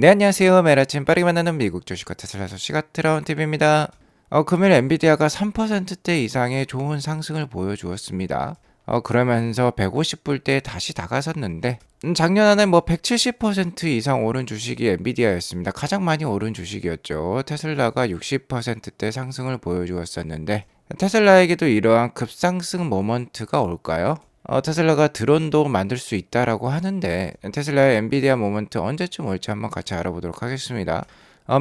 네, 안녕하세요. 매일 아침 빠르게 만나는 미국 주식과 테슬라 소식가 트라운 TV입니다. 금일 엔비디아가 3%대 이상의 좋은 상승을 보여주었습니다. 그러면서 150불대에 다시 다가섰는데, 작년 안에 뭐 170% 이상 오른 주식이 엔비디아였습니다. 가장 많이 오른 주식이었죠. 테슬라가 60%대 상승을 보여주었었는데, 테슬라에게도 이러한 급상승 모먼트가 올까요? 테슬라가 드론도 만들 수 있다라고 하는데 테슬라의 엔비디아 모먼트 언제쯤 올지 한번 같이 알아보도록 하겠습니다.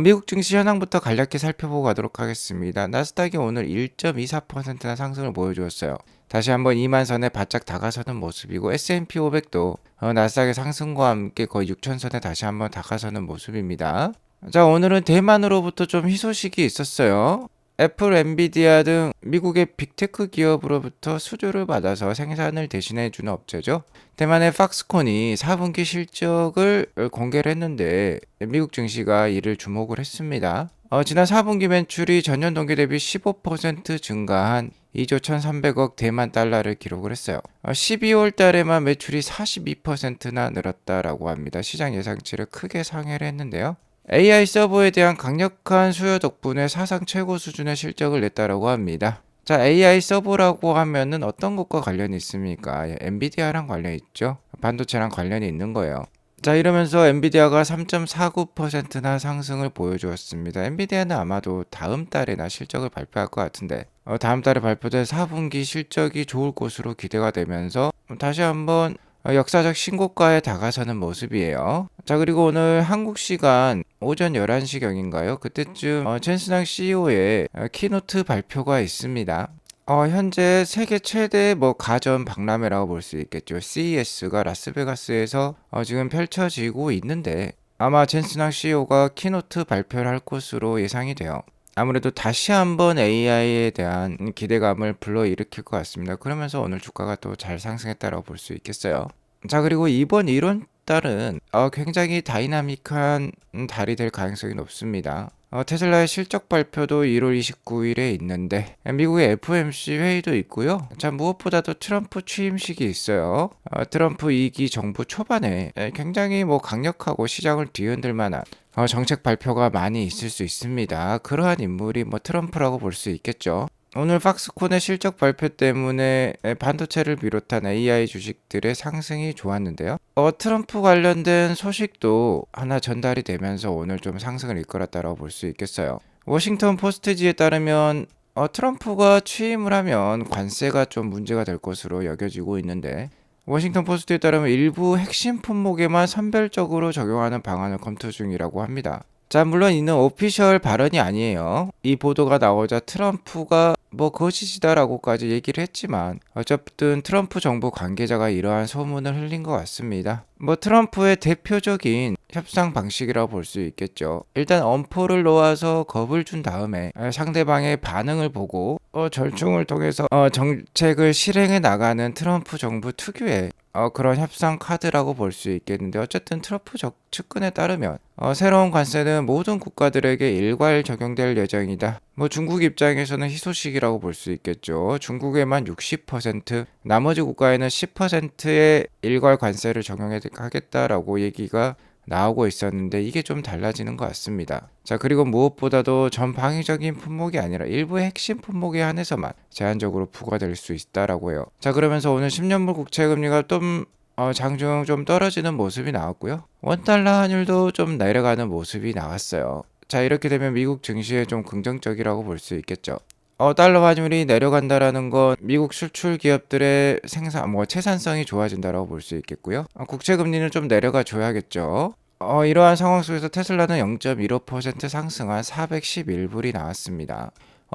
미국 증시 현황부터 간략히 살펴보고 가도록 하겠습니다. 나스닥이 오늘 1.24%나 상승을 보여주었어요. 다시 한번 2만 선에 바짝 다가서는 모습이고 S&P 500도 나스닥의 상승과 함께 거의 6천 선에 다시 한번 다가서는 모습입니다. 자, 오늘은 대만으로부터 좀 희소식이 있었어요. 애플, 엔비디아 등 미국의 빅테크 기업으로부터 수주를 받아서 생산을 대신해주는 업체죠. 대만의 팍스콘이 4분기 실적을 공개를 했는데 미국 증시가 이를 주목을 했습니다. 지난 4분기 매출이 전년 동기 대비 15% 증가한 2조 1,300억 대만 달러를 기록을 했어요. 12월 달에만 매출이 42%나 늘었다라고 합니다. 시장 예상치를 크게 상회를 했는데요. AI 서버에 대한 강력한 수요 덕분에 사상 최고 수준의 실적을 냈다라고 합니다. 자, AI 서버라고 하면은 어떤 것과 관련이 있습니까? 엔비디아랑 관련이 있죠. 반도체랑 관련이 있는 거예요. 자, 이러면서 엔비디아가 3.49%나 상승을 보여주었습니다. 엔비디아는 아마도 다음 달에나 실적을 발표할 것 같은데 다음 달에 발표된 4분기 실적이 좋을 것으로 기대가 되면서 다시 한번 역사적 신고가에 다가서는 모습이에요. 자, 그리고 오늘 한국 시간 오전 11시경인가요? 그때쯤 젠스낭 CEO의 키노트 발표가 있습니다. 현재 세계 최대 가전 박람회라고 볼 수 있겠죠. CES가 라스베가스에서 지금 펼쳐지고 있는데 아마 젠스낭 CEO가 키노트 발표를 할 것으로 예상이 돼요. 아무래도 다시 한번 AI에 대한 기대감을 불러일으킬 것 같습니다. 그러면서 오늘 주가가 또 잘 상승했다고 볼 수 있겠어요. 자, 그리고 이번 이론 달은 굉장히 다이나믹한 달이 될 가능성이 높습니다. 테슬라의 실적 발표도 1월 29일에 있는데 미국의 FOMC 회의도 있고요. 자, 무엇보다도 트럼프 취임식이 있어요. 트럼프 2기 정부 초반에 굉장히 강력하고 시장을 뒤흔들 만한 정책 발표가 많이 있을 수 있습니다. 그러한 인물이 트럼프라고 볼 수 있겠죠. 오늘 팍스콘의 실적 발표 때문에 반도체를 비롯한 AI 주식들의 상승이 좋았는데요. 트럼프 관련된 소식도 하나 전달이 되면서 오늘 좀 상승을 이끌었다고 볼 수 있겠어요. 워싱턴 포스트지에 따르면 트럼프가 취임을 하면 관세가 좀 문제가 될 것으로 여겨지고 있는데 워싱턴 포스트에 따르면 일부 핵심 품목에만 선별적으로 적용하는 방안을 검토 중이라고 합니다. 자, 물론 이는 오피셜 발언이 아니에요. 이 보도가 나오자 트럼프가 거짓이다라고까지 얘기를 했지만 어쨌든 트럼프 정부 관계자가 이러한 소문을 흘린 것 같습니다. 트럼프의 대표적인 협상 방식이라고 볼 수 있겠죠. 일단 엄포를 놓아서 겁을 준 다음에 상대방의 반응을 보고 절충을 통해서 정책을 실행해 나가는 트럼프 정부 특유의 그런 협상 카드라고 볼 수 있겠는데 어쨌든 트럼프 측근에 따르면 새로운 관세는 모든 국가들에게 일괄 적용될 예정이다. 중국 입장에서는 희소식이라고 볼 수 있겠죠. 중국에만 60%, 나머지 국가에는 10%의 일괄 관세를 적용하겠다라고 얘기가 나오고 있었는데 이게 좀 달라지는 것 같습니다. 자, 그리고 무엇보다도 전방위적인 품목이 아니라 일부의 핵심 품목에 한해서만 제한적으로 부과될 수 있다라고 해요. 자, 그러면서 오늘 10년물 국채금리가 좀 장중 좀 떨어지는 모습이 나왔고요. 원달러 환율도 좀 내려가는 모습이 나왔어요. 자, 이렇게 되면 미국 증시에 좀 긍정적이라고 볼 수 있겠죠. 달러 환율이 내려간다라는 건 미국 수출 기업들의 생산, 채산성이 좋아진다라고 볼 수 있겠고요. 국채 금리는 좀 내려가 줘야겠죠. 이러한 상황 속에서 테슬라는 0.15% 상승한 411불이 나왔습니다.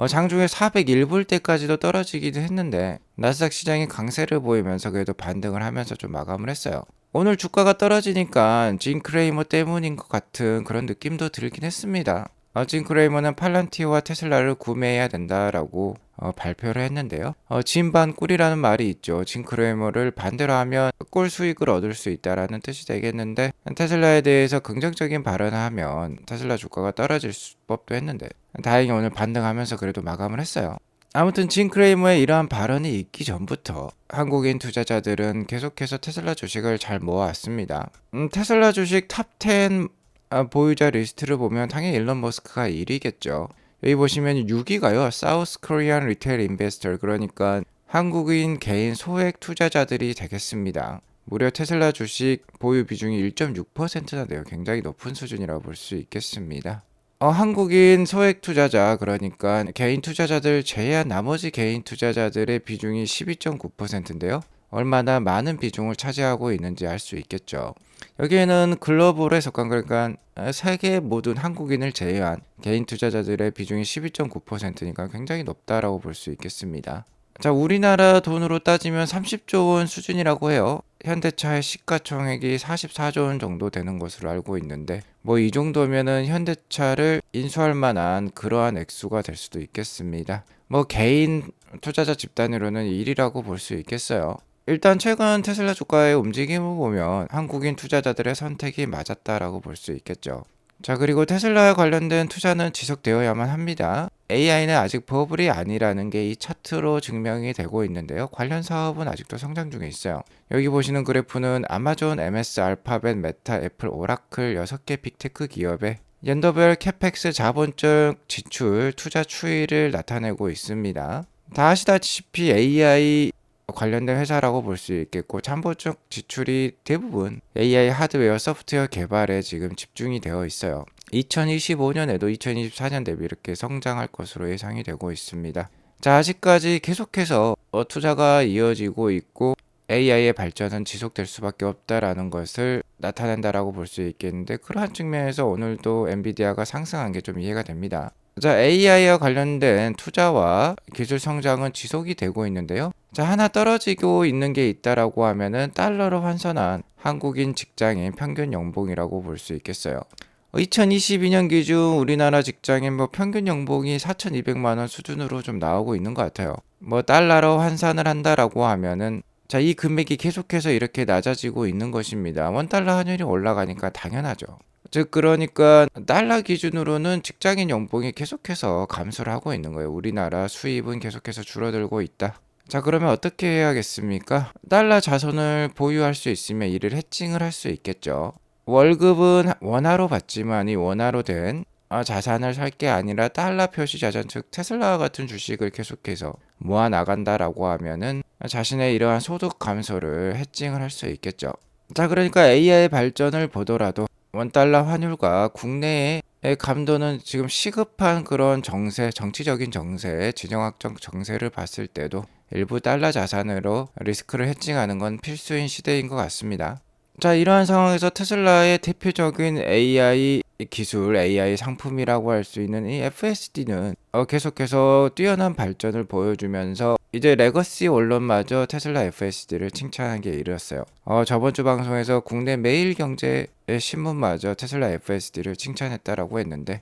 장중에 401불 때까지도 떨어지기도 했는데 나스닥 시장이 강세를 보이면서 그래도 반등을 하면서 좀 마감을 했어요. 오늘 주가가 떨어지니까 진 크레이머 때문인 것 같은 그런 느낌도 들긴 했습니다. 진 크레이머는 팔란티오와 테슬라를 구매해야 된다라고 발표를 했는데요. 진반 꿀이라는 말이 있죠. 진 크레이머를 반대로 하면 꿀 수익을 얻을 수 있다라는 뜻이 되겠는데 테슬라에 대해서 긍정적인 발언을 하면 테슬라 주가가 떨어질 법도 했는데 다행히 오늘 반등하면서 그래도 마감을 했어요. 아무튼 진 크레이머의 이러한 발언이 있기 전부터 한국인 투자자들은 계속해서 테슬라 주식을 잘 모아왔습니다. 테슬라 주식 탑10 보유자 리스트를 보면 당연히 일론 머스크가 1위겠죠. 여기 보시면 6위가요. 사우스 코리안 리테일 인베스터, 그러니까 한국인 개인 소액 투자자들이 되겠습니다. 무려 테슬라 주식 보유 비중이 1.6%나 돼요. 굉장히 높은 수준이라고 볼 수 있겠습니다. 한국인 소액 투자자, 그러니까 개인 투자자들 제외한 나머지 개인 투자자들의 비중이 12.9%인데요. 얼마나 많은 비중을 차지하고 있는지 알 수 있겠죠. 여기에는 글로벌에 속한, 그러니까 세계 모든 한국인을 제외한 개인 투자자들의 비중이 12.9%니까 굉장히 높다라고 볼 수 있겠습니다. 자, 우리나라 돈으로 따지면 30조 원 수준이라고 해요. 현대차의 시가총액이 44조 원 정도 되는 것으로 알고 있는데, 뭐 이 정도면은 현대차를 인수할 만한 그러한 액수가 될 수도 있겠습니다. 뭐 개인 투자자 집단으로는 1위라고 볼 수 있겠어요. 일단 최근 테슬라 주가의 움직임을 보면 한국인 투자자들의 선택이 맞았다라고 볼 수 있겠죠. 자, 그리고 테슬라와 관련된 투자는 지속되어야만 합니다. AI는 아직 버블이 아니라는 게 이 차트로 증명이 되고 있는데요. 관련 사업은 아직도 성장 중에 있어요. 여기 보시는 그래프는 아마존, MS, 알파벳, 메타, 애플, 오라클 6개 빅테크 기업의 연도별 캐펙스 자본적 지출, 투자 추이를 나타내고 있습니다. 다 아시다시피 AI 관련된 회사라고 볼 수 있겠고, 참고적 지출이 대부분 AI 하드웨어, 소프트웨어 개발에 지금 집중이 되어 있어요. 2025년에도 2024년 대비 이렇게 성장할 것으로 예상이 되고 있습니다. 자, 아직까지 계속해서 투자가 이어지고 있고 AI의 발전은 지속될 수밖에 없다라는 것을 나타낸다라고 볼 수 있겠는데, 그러한 측면에서 오늘도 엔비디아가 상승한 게 좀 이해가 됩니다. 자, AI와 관련된 투자와 기술 성장은 지속이 되고 있는데요. 자, 하나 떨어지고 있는 게 있다라고 하면은 달러로 환산한 한국인 직장인 평균 연봉이라고 볼 수 있겠어요. 2022년 기준 우리나라 직장인 평균 연봉이 4,200만 원 수준으로 좀 나오고 있는 것 같아요. 달러로 환산을 한다라고 하면은, 자, 이 금액이 계속해서 이렇게 낮아지고 있는 것입니다. 원달러 환율이 올라가니까 당연하죠. 즉, 그러니까 달러 기준으로는 직장인 연봉이 계속해서 감소를 하고 있는 거예요. 우리나라 수입은 계속해서 줄어들고 있다. 자, 그러면 어떻게 해야겠습니까? 달러 자손을 보유할 수 있으면 이를 해칭을 할 수 있겠죠. 월급은 원화로 받지만 이 원화로 된 자산을 살 게 아니라 달러 표시 자산, 즉 테슬라와 같은 주식을 계속해서 모아 나간다라고 하면은 자신의 이러한 소득 감소를 해칭을 할 수 있겠죠. 자, 그러니까 AI 발전을 보더라도 원달러 환율과 국내의 감도는 지금 시급한 그런 정세, 정치적인 정세, 지정학적 정세를 봤을 때도 일부 달러 자산으로 리스크를 헤징하는 건 필수인 시대인 것 같습니다. 자, 이러한 상황에서 테슬라의 대표적인 AI 기술, AI 상품이라고 할 수 있는 이 FSD는 계속해서 뛰어난 발전을 보여주면서 이제 레거시 언론마저 테슬라 FSD를 칭찬한 게 이르렀어요. 저번 주 방송에서 국내 매일경제 신문마저 테슬라 FSD를 칭찬했다라고 했는데,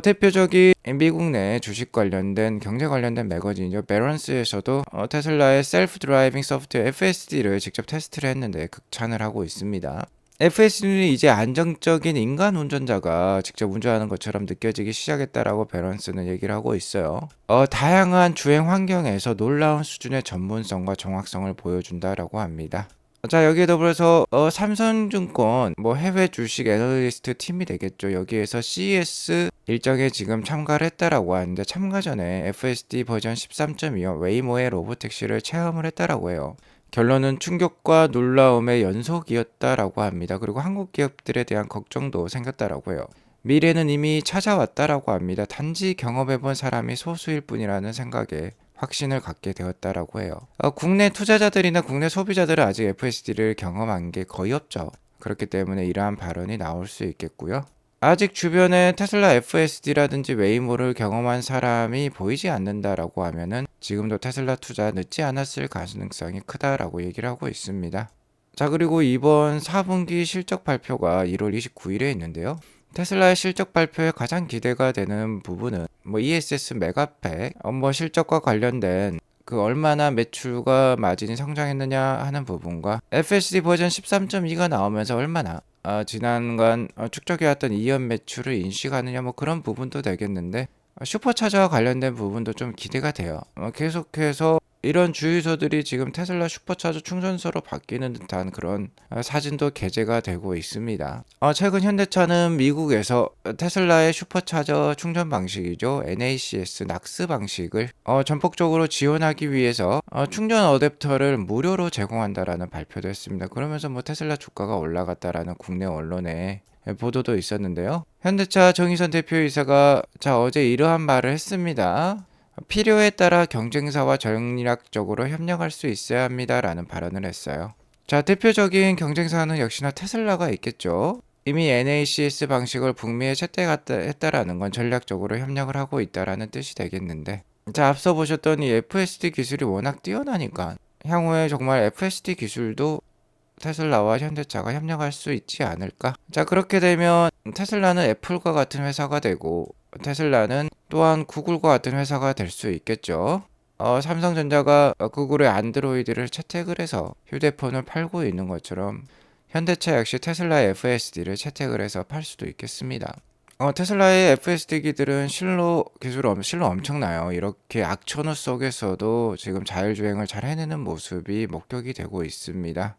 대표적인 미국 내 주식 관련된 경제 관련된 매거진이죠. 배런스에서도 테슬라의 셀프 드라이빙 소프트웨어 FSD를 직접 테스트를 했는데 극찬을 하고 있습니다. FSD는 이제 안정적인 인간 운전자가 직접 운전하는 것처럼 느껴지기 시작했다라고 배런스는 얘기를 하고 있어요. 다양한 주행 환경에서 놀라운 수준의 전문성과 정확성을 보여준다라고 합니다. 자, 여기에 더불어서 삼성증권 해외 주식 애널리스트 팀이 되겠죠. 여기에서 CES 일정에 지금 참가를 했다라고 하는데, 참가 전에 FSD 버전 13.2와 웨이모의 로보택시를 체험을 했다라고 해요. 결론은 충격과 놀라움의 연속이었다라고 합니다. 그리고 한국 기업들에 대한 걱정도 생겼다라고 해요. 미래는 이미 찾아왔다라고 합니다. 단지 경험해본 사람이 소수일 뿐이라는 생각에 확신을 갖게 되었다라고 해요. 국내 투자자들이나 국내 소비자들은 아직 FSD를 경험한 게 거의 없죠. 그렇기 때문에 이러한 발언이 나올 수 있겠고요. 아직 주변에 테슬라 FSD라든지 웨이모를 경험한 사람이 보이지 않는다라고 하면은 지금도 테슬라 투자 늦지 않았을 가능성이 크다라고 얘기를 하고 있습니다. 자, 그리고 이번 4분기 실적 발표가 1월 29일에 있는데요. 테슬라의 실적 발표에 가장 기대가 되는 부분은 ESS 메가팩 실적과 관련된 얼마나 매출과 마진이 성장했느냐 하는 부분과 FSD 버전 13.2가 나오면서 얼마나 지난간 축적해왔던 이연 매출을 인식하느냐 그런 부분도 되겠는데, 슈퍼차저와 관련된 부분도 좀 기대가 돼요. 계속해서 이런 주유소들이 지금 테슬라 슈퍼차저 충전소로 바뀌는 듯한 그런 사진도 게재가 되고 있습니다. 최근 현대차는 미국에서 테슬라의 슈퍼차저 충전 방식이죠. NACS 낙스 방식을 전폭적으로 지원하기 위해서 충전 어댑터를 무료로 제공한다라는 발표도 했습니다. 그러면서 뭐 테슬라 주가가 올라갔다라는 국내 언론의 보도도 있었는데요. 현대차 정의선 대표이사가 어제 이러한 말을 했습니다. 필요에 따라 경쟁사와 전략적으로 협력할 수 있어야 합니다라는 발언을 했어요. 대표적인 경쟁사는 역시나 테슬라가 있겠죠. 이미 NACS 방식을 북미에 채택했다라는 건 전략적으로 협력을 하고 있다라는 뜻이 되겠는데, 앞서 보셨던 이 FSD 기술이 워낙 뛰어나니까 향후에 정말 FSD 기술도 테슬라와 현대차가 협력할 수 있지 않을까? 그렇게 되면 테슬라는 애플과 같은 회사가 되고, 테슬라는 또한 구글과 같은 회사가 될 수 있겠죠. 삼성전자가 구글의 안드로이드를 채택을 해서 휴대폰을 팔고 있는 것처럼 현대차 역시 테슬라의 FSD를 채택을 해서 팔 수도 있겠습니다. 테슬라의 FSD 기들은 실로 엄청나요. 이렇게 악천후 속에서도 지금 자율주행을 잘 해내는 모습이 목격이 되고 있습니다.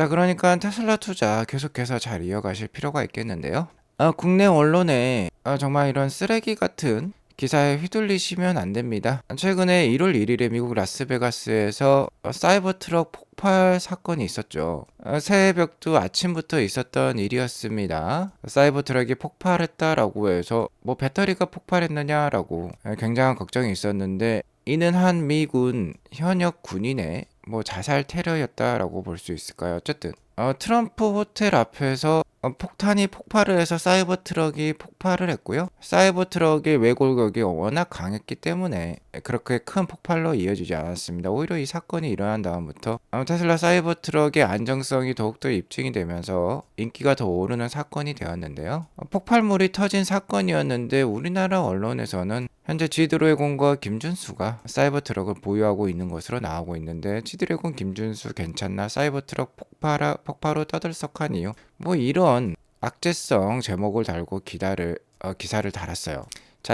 그러니까 테슬라 투자 계속해서 잘 이어가실 필요가 있겠는데요. 국내 언론에 정말 이런 쓰레기 같은 기사에 휘둘리시면 안 됩니다. 최근에 1월 1일에 미국 라스베가스에서 사이버 트럭 폭발 사건이 있었죠. 새벽도 아침부터 있었던 일이었습니다. 사이버 트럭이 폭발했다라고 해서 뭐 배터리가 폭발했느냐라고 굉장한 걱정이 있었는데, 이는 한 미군 현역 군인의 뭐 자살 테러였다라고 볼 수 있을까요? 어쨌든 트럼프 호텔 앞에서 폭탄이 폭발을 해서 사이버 트럭이 폭발을 했고요. 사이버 트럭의 왜골격이 워낙 강했기 때문에 그렇게 큰 폭발로 이어지지 않았습니다. 오히려 이 사건이 일어난 다음부터 테슬라 사이버 트럭의 안정성이 더욱더 입증이 되면서 인기가 더 오르는 사건이 되었는데요. 폭발물이 터진 사건이었는데 우리나라 언론에서는 현재 지드래곤과 김준수가 사이버 트럭을 보유하고 있는 것으로 나오고 있는데, 지드래곤 김준수 괜찮나? 사이버 트럭 폭파로 떠들썩한 이유? 뭐 이런 악재성 제목을 달고 기사를 달았어요.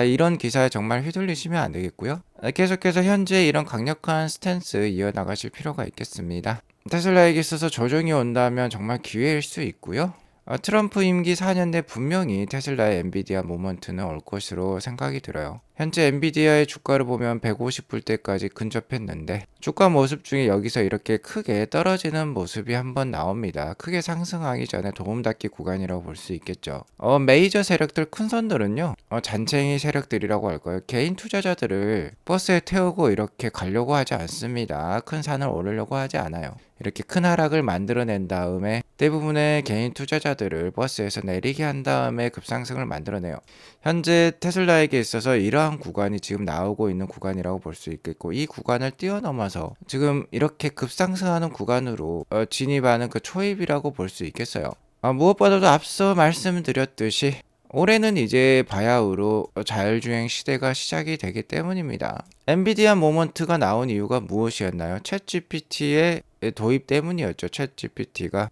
이런 기사에 정말 휘둘리시면 안 되겠고요. 계속해서 현재 이런 강력한 스탠스 이어나가실 필요가 있겠습니다. 테슬라에게 있어서 조정이 온다면 정말 기회일 수 있고요. 트럼프 임기 4년 내 분명히 테슬라의 엔비디아 모먼트는 올 것으로 생각이 들어요. 현재 엔비디아의 주가를 보면 150불대까지 근접했는데, 주가 모습 중에 여기서 이렇게 크게 떨어지는 모습이 한번 나옵니다. 크게 상승하기 전에 도움닫기 구간이라고 볼 수 있겠죠. 메이저 세력들, 큰 선들은요, 잔챙이 세력들이라고 할까요? 개인 투자자들을 버스에 태우고 이렇게 가려고 하지 않습니다. 큰 산을 오르려고 하지 않아요. 이렇게 큰 하락을 만들어낸 다음에 대부분의 개인 투자자들을 버스에서 내리게 한 다음에 급상승을 만들어내요. 현재 테슬라에게 있어서 이러한 구간이 지금 나오고 있는 구간이라고 볼 수 있겠고, 이 구간을 뛰어넘어서 지금 이렇게 급상승하는 구간으로 진입하는 그 초입이라고 볼 수 있겠어요. 무엇보다도 앞서 말씀드렸듯이 올해는 이제 바야흐로 자율주행 시대가 시작이 되기 때문입니다. 엔비디아 모먼트가 나온 이유가 무엇이었나요? 챗GPT의 도입 때문이었죠. 챗GPT가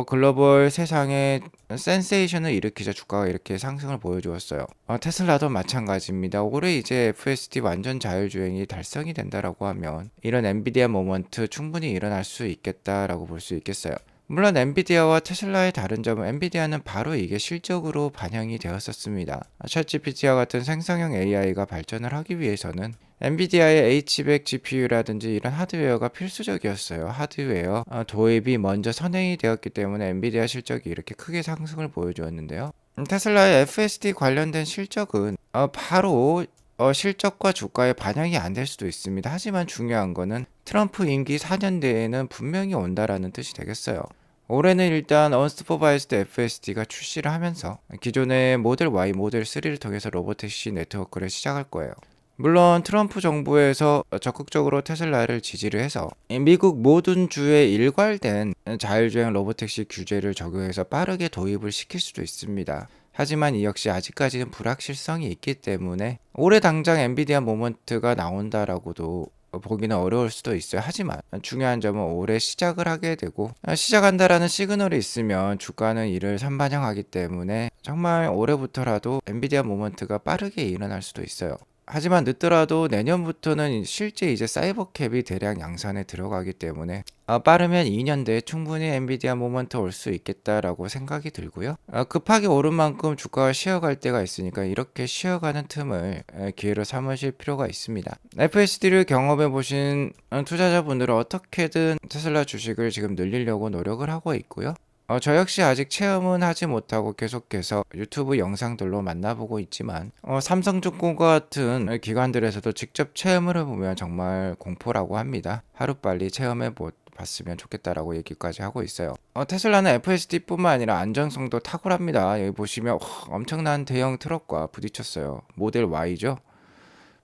글로벌 세상에 센세이션을 일으키자 주가가 이렇게 상승을 보여주었어요. 테슬라도 마찬가지입니다. 올해 이제 FSD 완전 자율주행이 달성이 된다라고 하면 이런 엔비디아 모먼트 충분히 일어날 수 있겠다라고 볼 수 있겠어요. 물론 엔비디아와 테슬라의 다른 점은, 엔비디아는 바로 이게 실적으로 반영이 되었었습니다. 챗GPT와 같은 생성형 AI가 발전을 하기 위해서는 엔비디아의 H100 GPU라든지 이런 하드웨어가 필수적이었어요. 하드웨어 도입이 먼저 선행이 되었기 때문에 엔비디아 실적이 이렇게 크게 상승을 보여주었는데요. 테슬라의 FSD 관련된 실적은 바로 실적과 주가에 반영이 안 될 수도 있습니다. 하지만 중요한 거는 트럼프 임기 4년 내에는 분명히 온다라는 뜻이 되겠어요. 올해는 일단 언스퍼바이스드 FSD가 출시를 하면서 기존의 모델 Y, 모델 3를 통해서 로보택시 네트워크를 시작할 거예요. 물론 트럼프 정부에서 적극적으로 테슬라를 지지를 해서 미국 모든 주에 일괄된 자율주행 로보택시 규제를 적용해서 빠르게 도입을 시킬 수도 있습니다. 하지만 이 역시 아직까지는 불확실성이 있기 때문에 올해 당장 엔비디아 모먼트가 나온다라고도 보기는 어려울 수도 있어요. 하지만 중요한 점은 올해 시작을 하게 되고, 시작한다라는 시그널이 있으면 주가는 이를 선반영하기 때문에 정말 올해부터라도 엔비디아 모먼트가 빠르게 일어날 수도 있어요. 하지만 늦더라도 내년부터는 실제 이제 사이버캡이 대량 양산에 들어가기 때문에 빠르면 2년 내에 충분히 엔비디아 모먼트 올 수 있겠다라고 생각이 들고요. 급하게 오른 만큼 주가가 쉬어갈 때가 있으니까 이렇게 쉬어가는 틈을 기회로 삼으실 필요가 있습니다. FSD를 경험해 보신 투자자분들은 어떻게든 테슬라 주식을 지금 늘리려고 노력을 하고 있고요. 저 역시 아직 체험은 하지 못하고 계속해서 유튜브 영상들로 만나보고 있지만 삼성증권과 같은 기관들에서도 직접 체험을 해보면 정말 공포라고 합니다. 하루빨리 체험해 봤으면 좋겠다라고 얘기까지 하고 있어요. 테슬라는 FSD뿐만 아니라 안전성도 탁월합니다. 여기 보시면 엄청난 대형 트럭과 부딪혔어요. 모델 Y죠.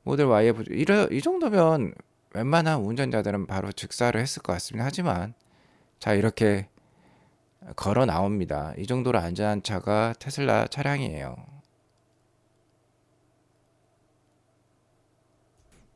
모델 Y에 이 정도면 웬만한 운전자들은 바로 즉사를 했을 것 같습니다. 하지만 자, 이렇게 걸어 나옵니다. 이 정도로 안전한 차가 테슬라 차량이에요.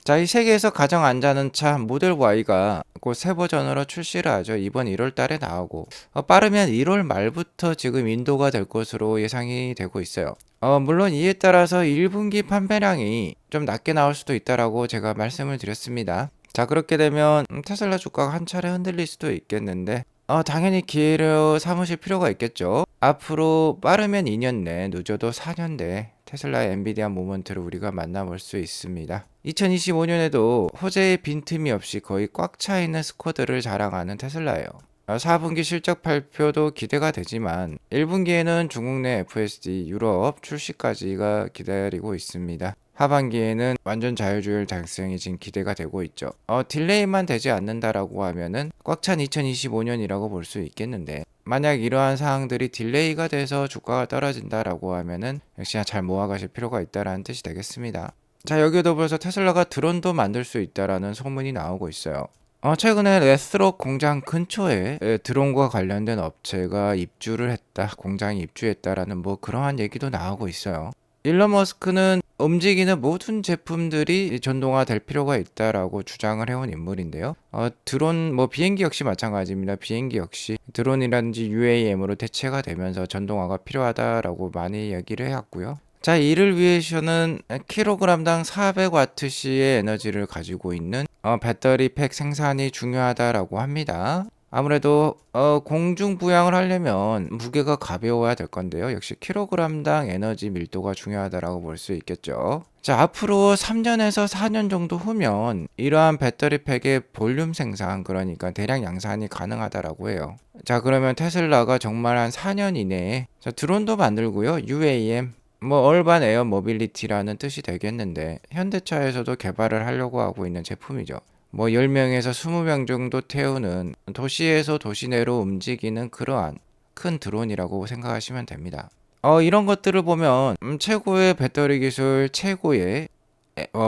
자, 이 세계에서 가장 안전한 차 모델 Y가 곧 새 버전으로 출시를 하죠. 이번 1월 달에 나오고 빠르면 1월 말부터 지금 인도가 될 것으로 예상이 되고 있어요. 물론 이에 따라서 1분기 판매량이 좀 낮게 나올 수도 있다라고 제가 말씀을 드렸습니다. 자, 그렇게 되면 테슬라 주가가 한 차례 흔들릴 수도 있겠는데 당연히 기회를 삼으실 필요가 있겠죠. 앞으로 빠르면 2년 내, 늦어도 4년 내 테슬라의 엔비디아 모먼트를 우리가 만나볼 수 있습니다. 2025년에도 호재의 빈틈이 없이 거의 꽉 차 있는 스쿼드를 자랑하는 테슬라예요. 4분기 실적 발표도 기대가 되지만 1분기에는 중국 내 FSD, 유럽 출시까지가 기다리고 있습니다. 하반기에는 완전 자율주행 달성이 지금 기대가 되고 있죠. 딜레이만 되지 않는다라고 하면은 꽉 찬 2025년이라고 볼 수 있겠는데 만약 이러한 사항들이 딜레이가 돼서 주가가 떨어진다라고 하면은 역시나 잘 모아가실 필요가 있다라는 뜻이 되겠습니다. 자, 여기에도 벌써 테슬라가 드론도 만들 수 있다라는 소문이 나오고 있어요. 최근에 레스로 공장 근처에 드론과 관련된 업체가 입주를 했다, 공장이 입주했다라는 뭐 그러한 얘기도 나오고 있어요. 일론 머스크는 움직이는 모든 제품들이 전동화 될 필요가 있다라고 주장을 해온 인물인데요. 드론, 뭐 비행기 역시 마찬가지입니다. 비행기 역시 드론이라든지 UAM으로 대체가 되면서 전동화가 필요하다라고 많이 얘기를 해왔고요. 자, 이를 위해서는 킬로그램당 400와트시의 에너지를 가지고 있는 배터리 팩 생산이 중요하다라고 합니다. 아무래도 공중 부양을 하려면 무게가 가벼워야 될 건데요. 역시 킬로그램당 에너지 밀도가 중요하다라고 볼 수 있겠죠. 자, 앞으로 3년에서 4년 정도 후면 이러한 배터리 팩의 볼륨 생산, 그러니까 대량 양산이 가능하다라고 해요. 자, 그러면 테슬라가 정말 한 4년 이내에 드론도 만들고요. UAM, 뭐 얼반 에어 모빌리티라는 뜻이 되겠는데 현대차에서도 개발을 하려고 하고 있는 제품이죠. 뭐 10명에서 20명 정도 태우는 도시에서 도시 내로 움직이는 그러한 큰 드론이라고 생각하시면 됩니다. 이런 것들을 보면 최고의 배터리 기술, 최고의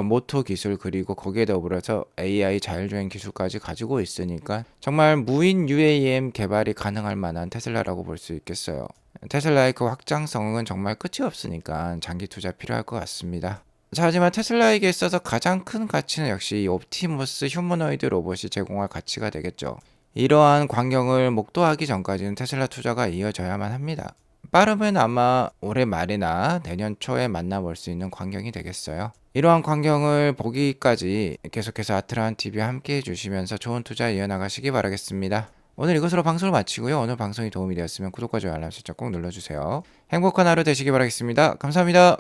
모터 기술, 그리고 거기에 더불어서 AI 자율주행 기술까지 가지고 있으니까 정말 무인 UAM 개발이 가능할 만한 테슬라라고 볼 수 있겠어요. 테슬라의 그 확장성은 정말 끝이 없으니까 장기 투자 필요할 것 같습니다. 자, 하지만 테슬라에게 있어서 가장 큰 가치는 역시 이 옵티머스 휴머노이드 로봇이 제공할 가치가 되겠죠. 이러한 광경을 목도하기 전까지는 테슬라 투자가 이어져야만 합니다. 빠르면 아마 올해 말이나 내년 초에 만나볼 수 있는 광경이 되겠어요. 이러한 광경을 보기까지 계속해서 아트라운 TV와 함께 해주시면서 좋은 투자 이어나가시기 바라겠습니다. 오늘 이것으로 방송을 마치고요. 오늘 방송이 도움이 되었으면 구독과 좋아요, 알람 설정 꼭 눌러주세요. 행복한 하루 되시기 바라겠습니다. 감사합니다.